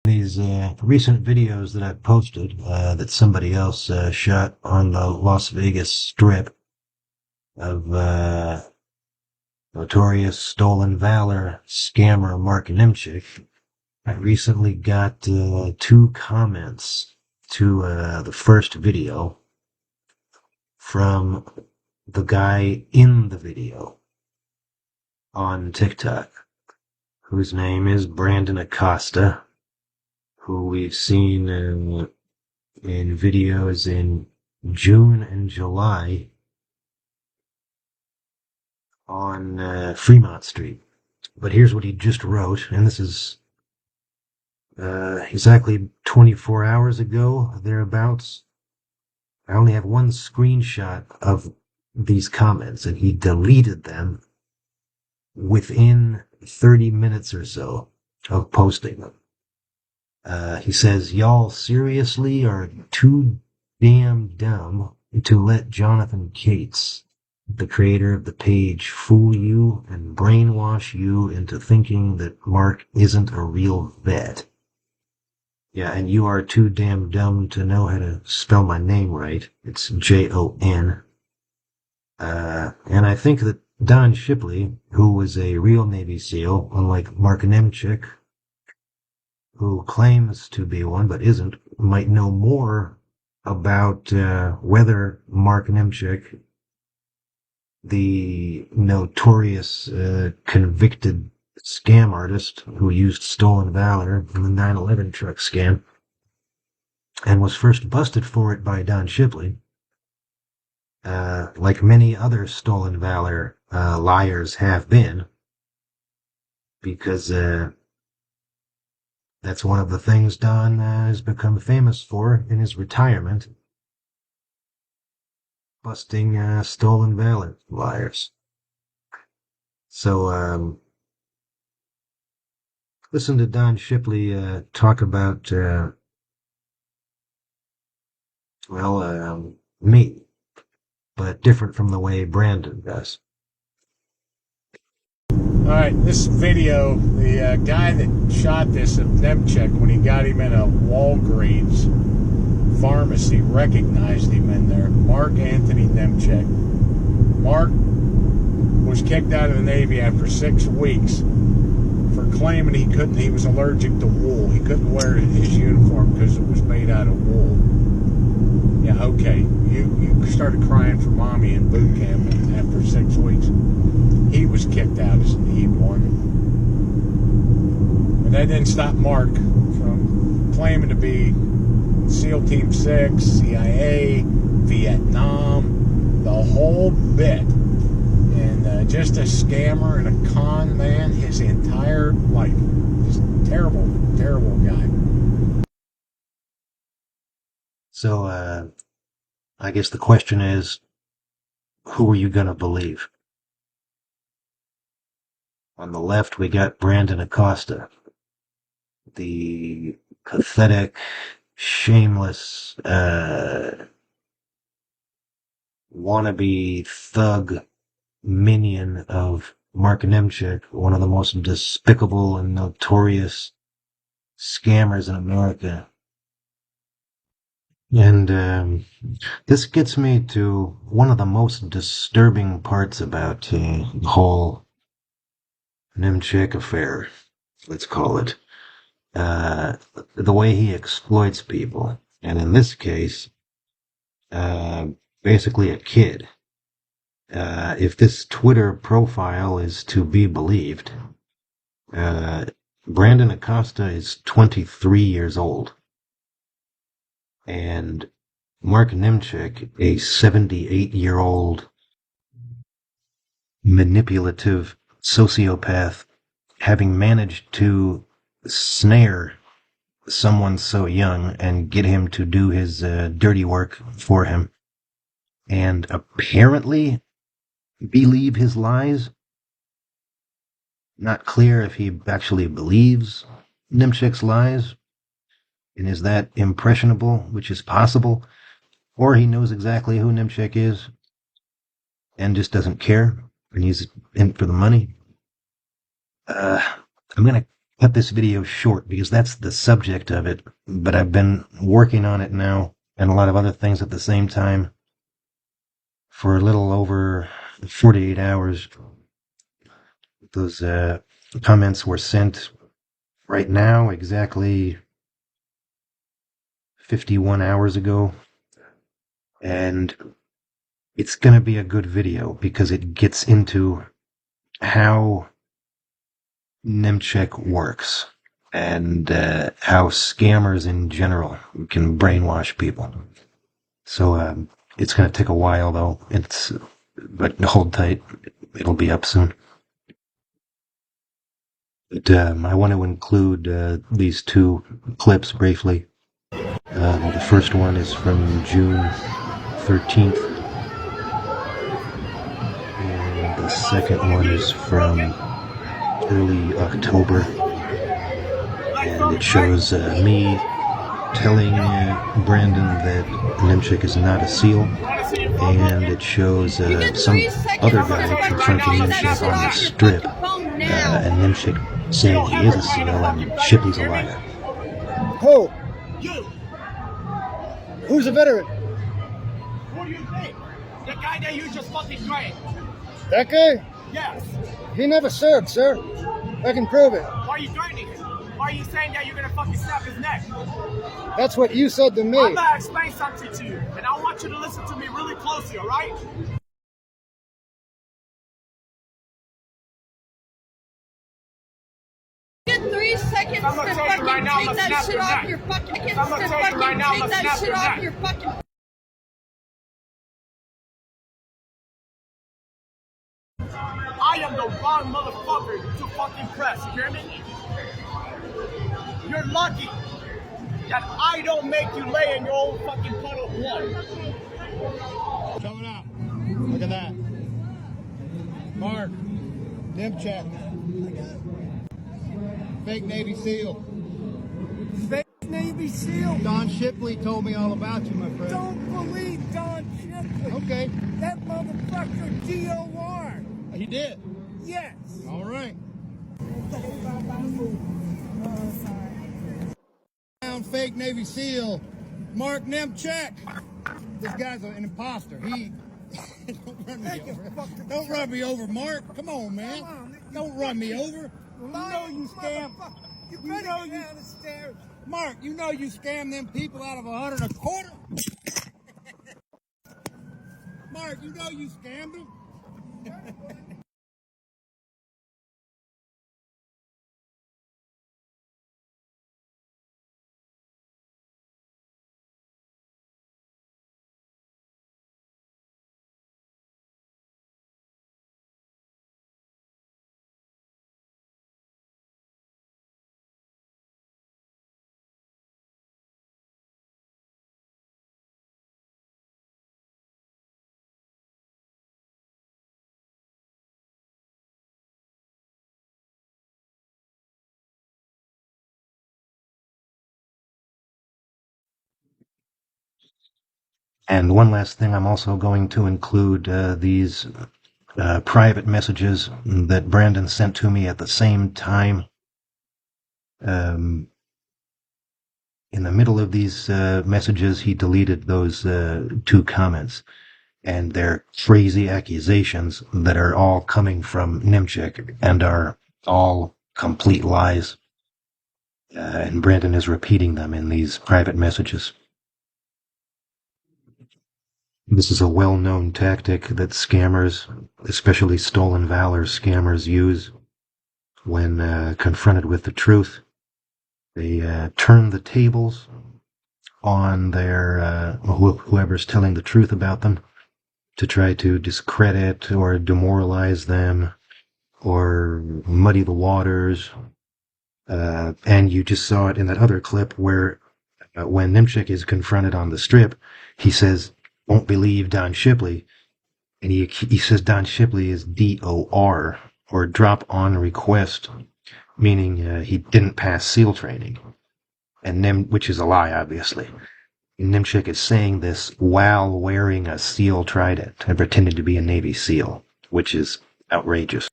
These recent videos that I've posted that somebody else shot on the Las Vegas Strip of notorious stolen valor scammer Mark Nimchik. I recently got two comments to the first video from the guy in the video on TikTok, whose name is Brandon Acosta, who we've seen in videos in June and July on Fremont Street. But here's what he just wrote, and this is exactly 24 hours ago, thereabouts. I only have one screenshot of these comments, and he deleted them within 30 minutes or so of posting them. He says, "Y'all seriously are too damn dumb to let Jonathan Cates, the creator of the page, fool you and brainwash you into thinking that Mark isn't a real vet. Yeah, and you are too damn dumb to know how to spell my name right. It's Jon. And I think that Don Shipley, who was a real Navy SEAL, unlike Mark Nemchik, who claims to be one but isn't, might know more about whether Mark Nemchik, the notorious convicted scam artist who used stolen valor in the 9/11 truck scam and was first busted for it by Don Shipley, like many other stolen valor liars have been, because that's one of the things Don has become famous for in his retirement, busting stolen valor liars. So listen to Don Shipley talk about, me, but different from the way Brandon does. Alright, this video, the guy that shot this of Nemchek, when he got him in a Walgreens pharmacy, recognized him in there. Mark Anthony Nemchek. Mark was kicked out of the Navy after 6 weeks for claiming he was allergic to wool. He couldn't wear his uniform because it was made out of wool. Yeah, okay. You started crying for mommy in boot camp after 6 weeks. He was kicked out as an E1. But that didn't stop Mark from claiming to be SEAL Team 6, CIA, Vietnam, the whole bit. And just a scammer and a con man his entire life. Just terrible, terrible guy. So, I guess the question is, who are you going to believe? On the left, we got Brandon Acosta, the pathetic, shameless, wannabe thug minion of Mark Nemchik, one of the most despicable and notorious scammers in America. And this gets me to one of the most disturbing parts about the whole Nemchik affair, let's call it. The way he exploits people. And in this case, basically a kid. If this Twitter profile is to be believed, Brandon Acosta is 23 years old. And Mark Nemchik, a 78-year-old manipulative sociopath, having managed to snare someone so young and get him to do his dirty work for him, and apparently believe his lies. Not clear if he actually believes Nemchik's lies, and is that impressionable, which is possible, or he knows exactly who Nemchik is and just doesn't care, and he's in for the money. I'm going to cut this video short because that's the subject of it, but I've been working on it now and a lot of other things at the same time for a little over 48 hours. Those comments were sent right now, exactly 51 hours ago, and it's going to be a good video because it gets into how Nemchek works and how scammers in general can brainwash people. So it's going to take a while, though. But hold tight. It'll be up soon. But I want to include these two clips briefly. The first one is from June 13th, and the second one is from early October, and it shows me telling Brandon that Nemchek is not a SEAL, and it shows some other guy confronting Nemchek on the strip, and Nemchek saying he is a SEAL and Shipley's a liar. Who? You! Who's a veteran? Who do you think? The guy that you just fucking trained. That guy? Yes. He never served, sir. I can prove it. Why are you threatening him? Why are you saying that you're gonna fucking snap his neck? That's what you said to me. I'm gonna explain something to you, and I want you to listen to me really closely, alright? Get 3 seconds to I'm gonna tell you fucking right now, I'm take gonna that snap shit your off neck. your fucking I'm gonna tell you right now, I'm take gonna that snap shit your off neck. your fucking. I am the wrong motherfucker to fucking press, you hear me? You're lucky that I don't make you lay in your own fucking puddle of blood. Coming up. Look at that. Mark. Nemchek. Fake Navy SEAL. Fake Navy SEAL. Don Shipley told me all about you, my friend. Don't believe Don Shipley. Okay. That motherfucker DOR. He did. Yes. All right. Found fake Navy SEAL Mark Nemchek. This guy's an imposter. He don't run me over. Don't run me over, Mark. Come on, man. Don't run me over. You know you scam. You know you understand. Mark, you know you scam them people out of $125. Mark, you know you scammed them. And one last thing, I'm also going to include these private messages that Brandon sent to me at the same time. In the middle of these messages, he deleted those two comments, and they're crazy accusations that are all coming from Nemchek and are all complete lies. And Brandon is repeating them in these private messages. This is a well-known tactic that scammers, especially stolen valor scammers, use when confronted with the truth. They turn the tables on their whoever's telling the truth about them to try to discredit or demoralize them or muddy the waters. And you just saw it in that other clip where when Nemchek is confronted on the strip, he says, "Won't believe Don Shipley," and he says Don Shipley is DOR, or drop on request, meaning he didn't pass SEAL training, which is a lie, obviously. And Nemchek is saying this while wearing a SEAL trident and pretending to be a Navy SEAL, which is outrageous.